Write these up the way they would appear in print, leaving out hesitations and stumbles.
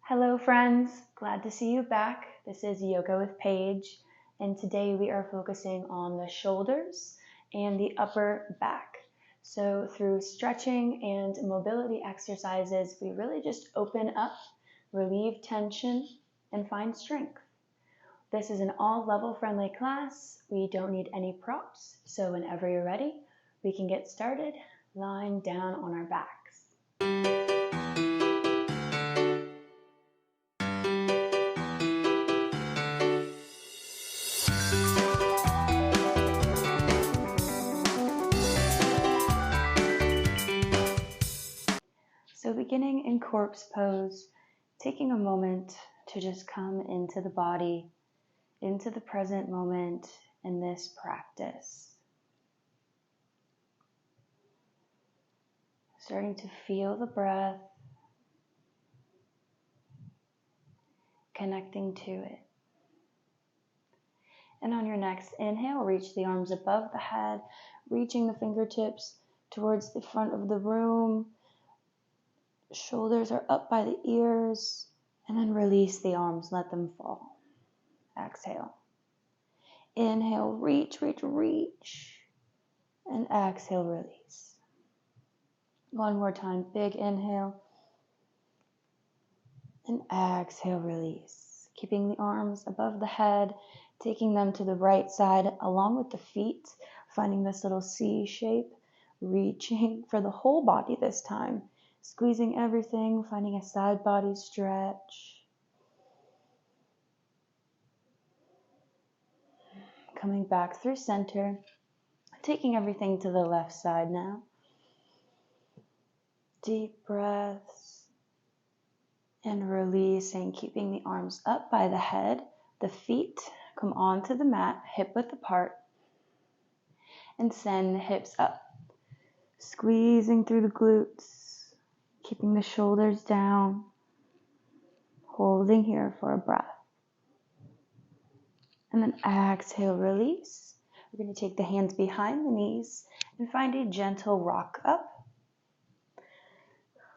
Hello friends, glad to see you back. This is Yoga with Paige, and today we are focusing on the shoulders and the upper back. So through stretching and mobility exercises, we really just open up, relieve tension, and find strength. This is an all-level friendly class. We don't need any props, so whenever you're ready, we can get started lying down on our backs. So beginning in corpse pose, taking a moment to just come into the body, into the present moment in this practice. Starting to feel the breath, connecting to it. And on your next inhale, reach the arms above the head, reaching the fingertips towards the front of the room. Shoulders are up by the ears, and then release the arms, let them fall. Exhale. Inhale, reach, and exhale, release. One more time, big inhale, and exhale, release. Keeping the arms above the head, taking them to the right side along with the feet, finding this little C shape, reaching for the whole body this time. Squeezing everything, finding a side body stretch. Coming back through center, taking everything to the left side now. Deep breaths and releasing, keeping the arms up by the head. The feet come onto the mat, hip width apart, and send the hips up. Squeezing through the glutes. Keeping the shoulders down, holding here for a breath. And then exhale, release. We're going to take the hands behind the knees and find a gentle rock up.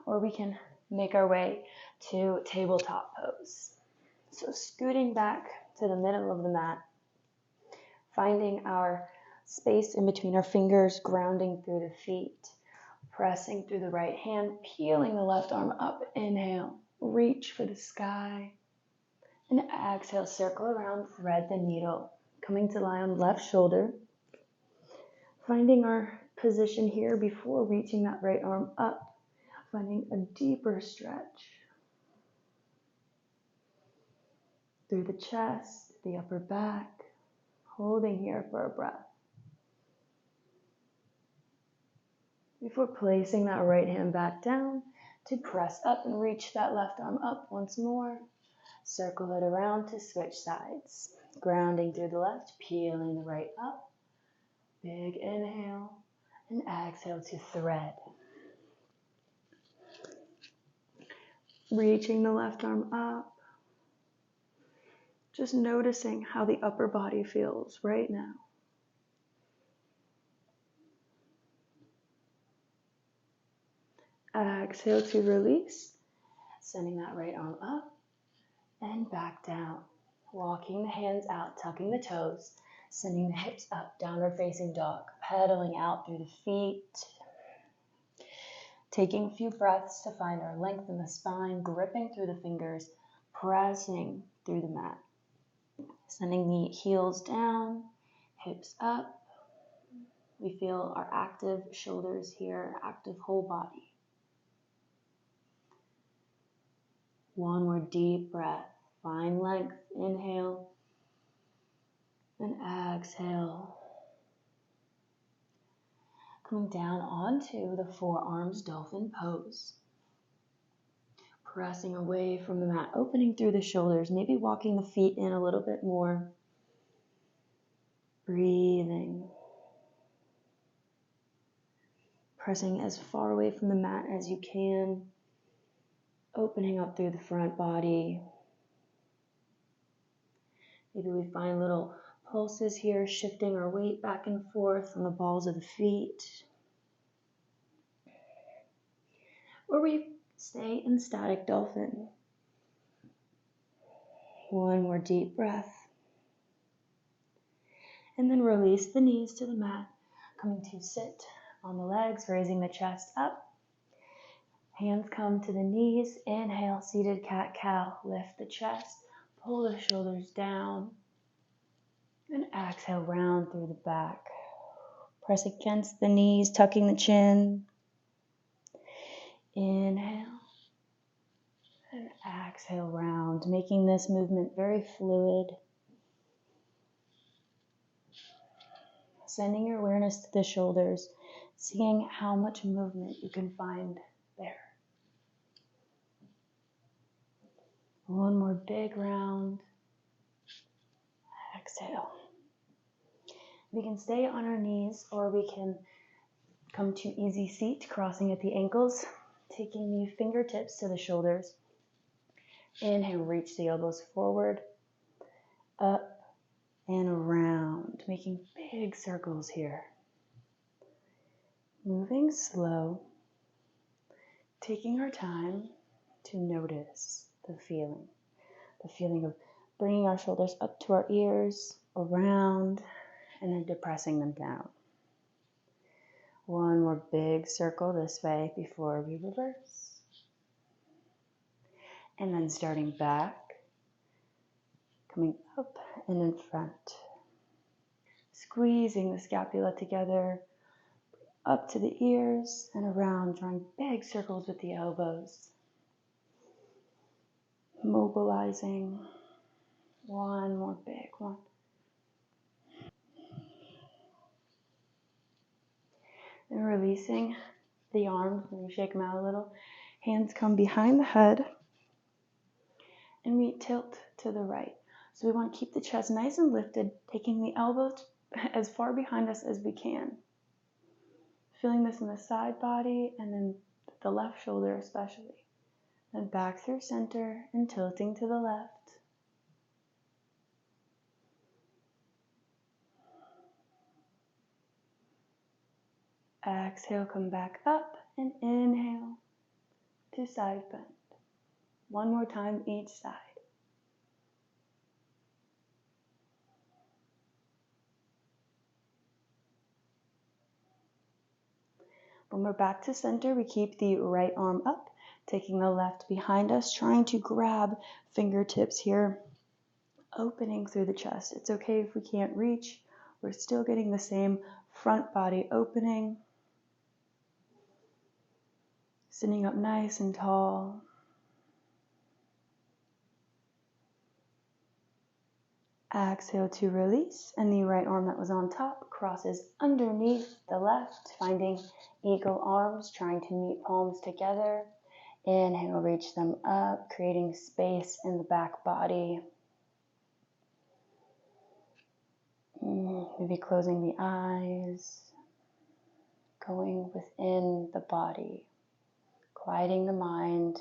Or we can make our way to tabletop pose. So scooting back to the middle of the mat, finding our space in between our fingers, grounding through the feet. Pressing through the right hand, peeling the left arm up. Inhale, reach for the sky. And exhale, circle around, thread the needle. Coming to lie on left shoulder. Finding our position here before reaching that right arm up. Finding a deeper stretch. Through the chest, the upper back. Holding here for a breath. Before placing that right hand back down to press up and reach that left arm up once more. Circle it around to switch sides. Grounding through the left, peeling the right up. Big inhale and exhale to thread. Reaching the left arm up. Just noticing how the upper body feels right now. Exhale to release, sending that right arm up and back down. Walking the hands out, tucking the toes, sending the hips up, downward facing dog, pedaling out through the feet. Taking a few breaths to find our length in the spine, gripping through the fingers, pressing through the mat. Sending the heels down, hips up. We feel our active shoulders here, active whole body. One more deep breath. Find length. Inhale and exhale. Coming down onto the forearms, dolphin pose. Pressing away from the mat, opening through the shoulders, maybe walking the feet in a little bit more. Breathing. Pressing as far away from the mat as you can. Opening up through the front body. Maybe we find little pulses here, shifting our weight back and forth on the balls of the feet. Or we stay in static dolphin. One more deep breath. And then release the knees to the mat, coming to sit on the legs, raising the chest up. Hands come to the knees. Inhale, seated cat-cow. Lift the chest, pull the shoulders down. And exhale, round through the back. Press against the knees, tucking the chin. Inhale. And exhale, round, making this movement very fluid. Sending your awareness to the shoulders, seeing how much movement you can find there. One more big round. Exhale. We can stay on our knees, or we can come to easy seat, crossing at the ankles, taking the fingertips to the shoulders. Inhale, reach the elbows forward, up and around, making big circles here. Moving slow, taking our time to notice the feeling of bringing our shoulders up to our ears, around, and then depressing them down. One more big circle this way before we reverse. And then starting back, coming up and in front. Squeezing the scapula together, up to the ears and around, drawing big circles with the elbows. Mobilizing. One more big one. And releasing the arms, and we shake them out a little. Hands come behind the head, and we tilt to the right. So we want to keep the chest nice and lifted, taking the elbows as far behind us as we can. Feeling this in the side body and then the left shoulder especially. Then back through center and tilting to the left. Exhale, come back up and inhale to side bend. One more time each side. When we're back to center, we keep the right arm up, taking the left behind us, trying to grab fingertips here, opening through the chest. It's okay if we can't reach. We're still getting the same front body opening. Sitting up nice and tall. Exhale to release, and the right arm that was on top crosses underneath the left, finding eagle arms, trying to meet palms together. Inhale, reach them up, creating space in the back body. Maybe closing the eyes, going within the body, quieting the mind.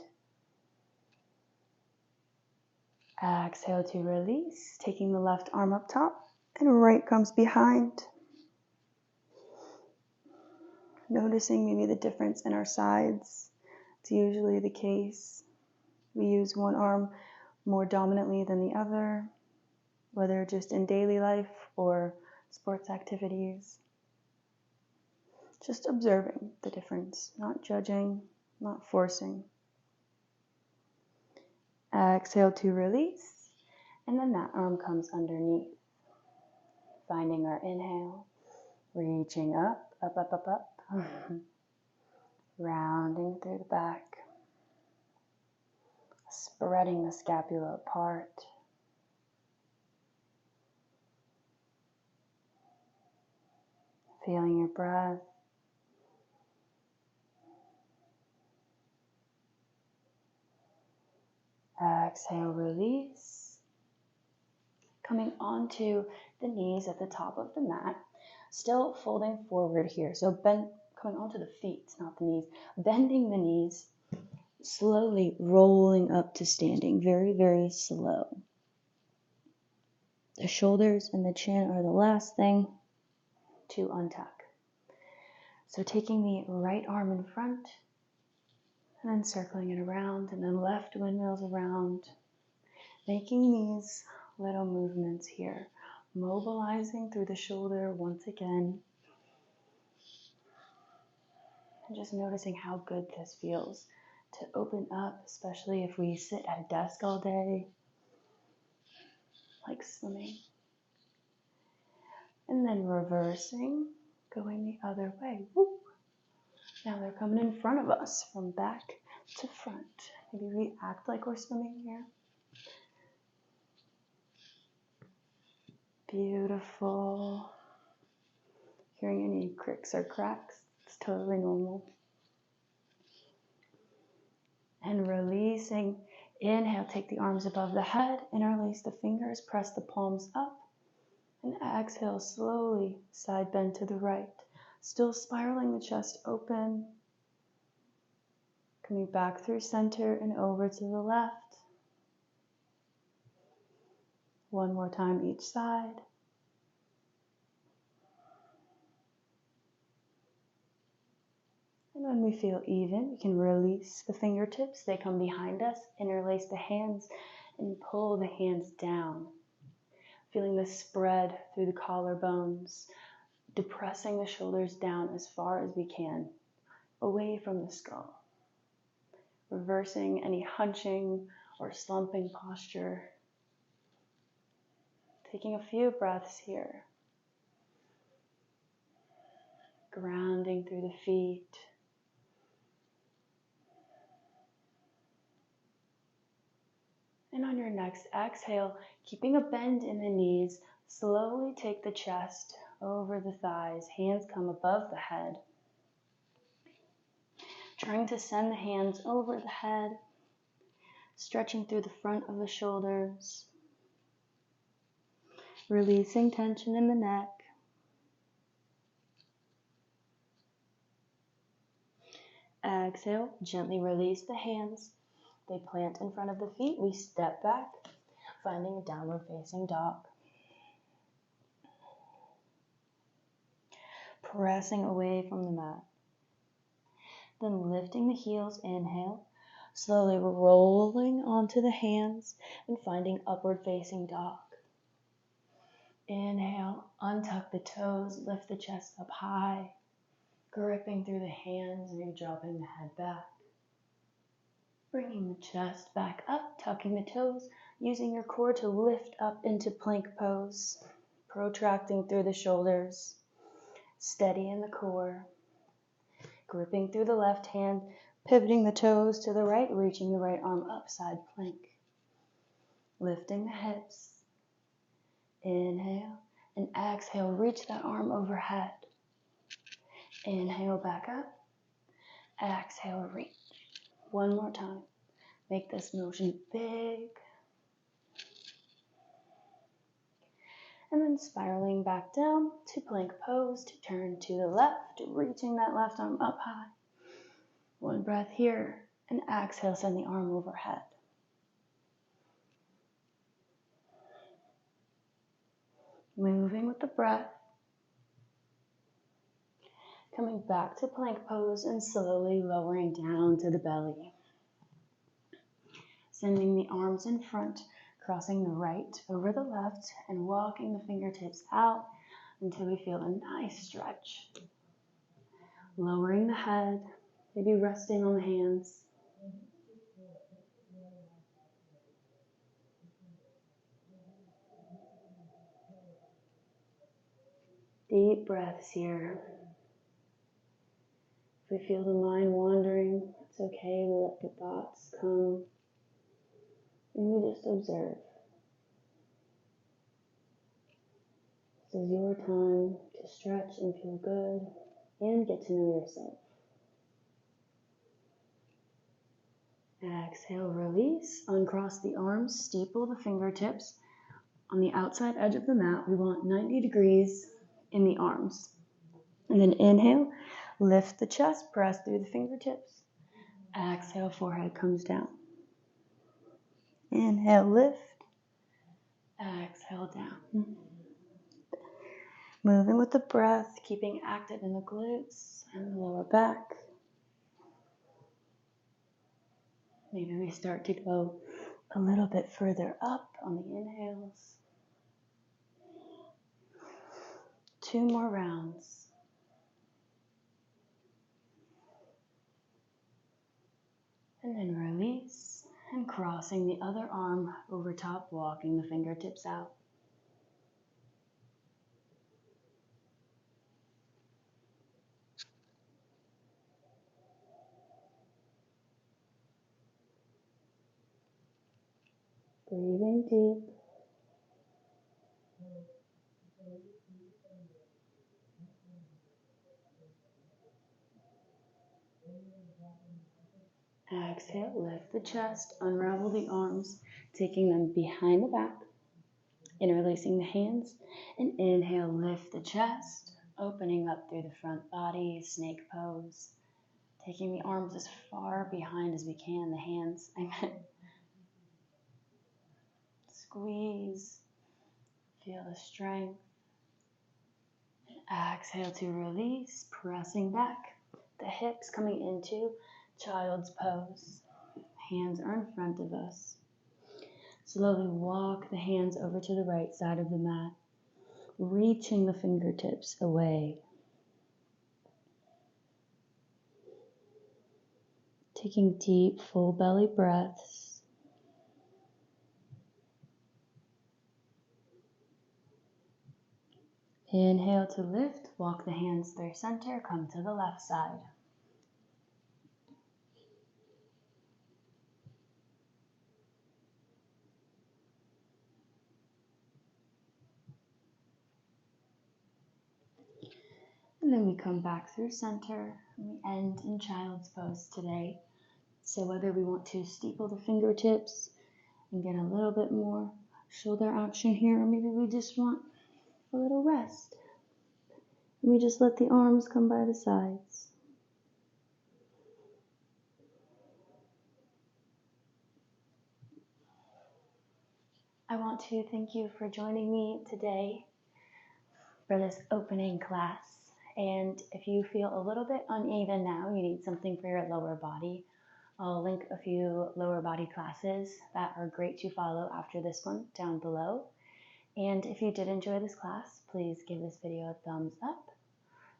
Exhale to release, taking the left arm up top and right comes behind. Noticing maybe the difference in our sides. It's usually the case. We use one arm more dominantly than the other, whether just in daily life or sports activities. Just observing the difference, not judging, not forcing. Exhale to release, and then that arm comes underneath. Finding our inhale, reaching up, up, up, up, up. Rounding through the back. Spreading the scapula apart. Feeling your breath. Exhale, release. Coming onto the knees at the top of the mat. Still folding forward here. So coming onto the feet, not the knees. Bending the knees. Slowly rolling up to standing. Very, very slow. The shoulders and the chin are the last thing to untuck. So taking the right arm in front, and then circling it around, and then left windmills around. Making these little movements here, mobilizing through the shoulder once again, and just noticing how good this feels to open up, especially if we sit at a desk all day, like swimming. And then reversing, going the other way. Whoop. Now they're coming in front of us from back to front. Maybe we act like we're swimming here. Beautiful. Hearing any cricks or cracks, it's totally normal. And releasing. Inhale, take the arms above the head, interlace the fingers, press the palms up. And exhale, slowly side bend to the right. Still spiraling the chest open. Coming back through center and over to the left. One more time each side. And when we feel even, we can release the fingertips. They come behind us, interlace the hands, and pull the hands down. Feeling the spread through the collarbones, depressing the shoulders down as far as we can, away from the skull. Reversing any hunching or slumping posture. Taking a few breaths here. Grounding through the feet. And on your next exhale, keeping a bend in the knees, slowly take the chest over the thighs. Hands come above the head. Trying to send the hands over the head, stretching through the front of the shoulders, releasing tension in the neck. Exhale, gently release the hands. They plant in front of the feet. We step back, finding a downward facing dog. Pressing away from the mat. Then lifting the heels, inhale, slowly rolling onto the hands and finding upward facing dog. Inhale, untuck the toes, lift the chest up high, gripping through the hands, maybe dropping the head back. Bringing the chest back up, tucking the toes, using your core to lift up into plank pose, protracting through the shoulders, steady in the core. Gripping through the left hand, pivoting the toes to the right, reaching the right arm up, side plank. Lifting the hips. Inhale and exhale, reach that arm overhead. Inhale back up. Exhale, reach. One more time. Make this motion big. And then spiraling back down to plank pose, to turn to the left, reaching that left arm up high. One breath here, and exhale, send the arm overhead. Moving with the breath. Coming back to plank pose and slowly lowering down to the belly. Sending the arms in front, crossing the right over the left, and walking the fingertips out until we feel a nice stretch. Lowering the head, maybe resting on the hands. Deep breaths here. If we feel the mind wandering, it's okay, we let the thoughts come. And we just observe. This is your time to stretch and feel good and get to know yourself. Exhale, release, uncross the arms, steeple the fingertips. On the outside edge of the mat, we want 90 degrees in the arms. And then inhale, lift the chest, press through the fingertips. Exhale, forehead comes down. Inhale, lift. Exhale, down. Moving with the breath, keeping active in the glutes and the lower back. Maybe we start to go a little bit further up on the inhales. 2 more rounds. And then release and crossing the other arm over top, walking the fingertips out. Breathing deep. Exhale, lift the chest, unravel the arms, taking them behind the back, interlacing the hands, and inhale, lift the chest, opening up through the front body, snake pose, taking the arms as far behind as we can, the hands, squeeze, feel the strength. Exhale to release, pressing back, the hips coming into child's pose. Hands are in front of us. Slowly walk the hands over to the right side of the mat, reaching the fingertips away. Taking deep, full belly breaths. Inhale to lift, walk the hands through center, come to the left side. And then we come back through center, and we end in child's pose today. So whether we want to steeple the fingertips and get a little bit more shoulder action here, or maybe we just want a little rest. And we just let the arms come by the sides. I want to thank you for joining me today for this opening class. And if you feel a little bit uneven now, you need something for your lower body, I'll link a few lower body classes that are great to follow after this one down below. And if you did enjoy this class, please give this video a thumbs up,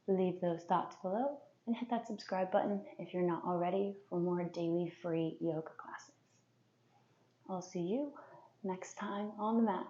leave those thoughts below, and hit that subscribe button if you're not already for more daily free yoga classes. I'll see you next time on the mat.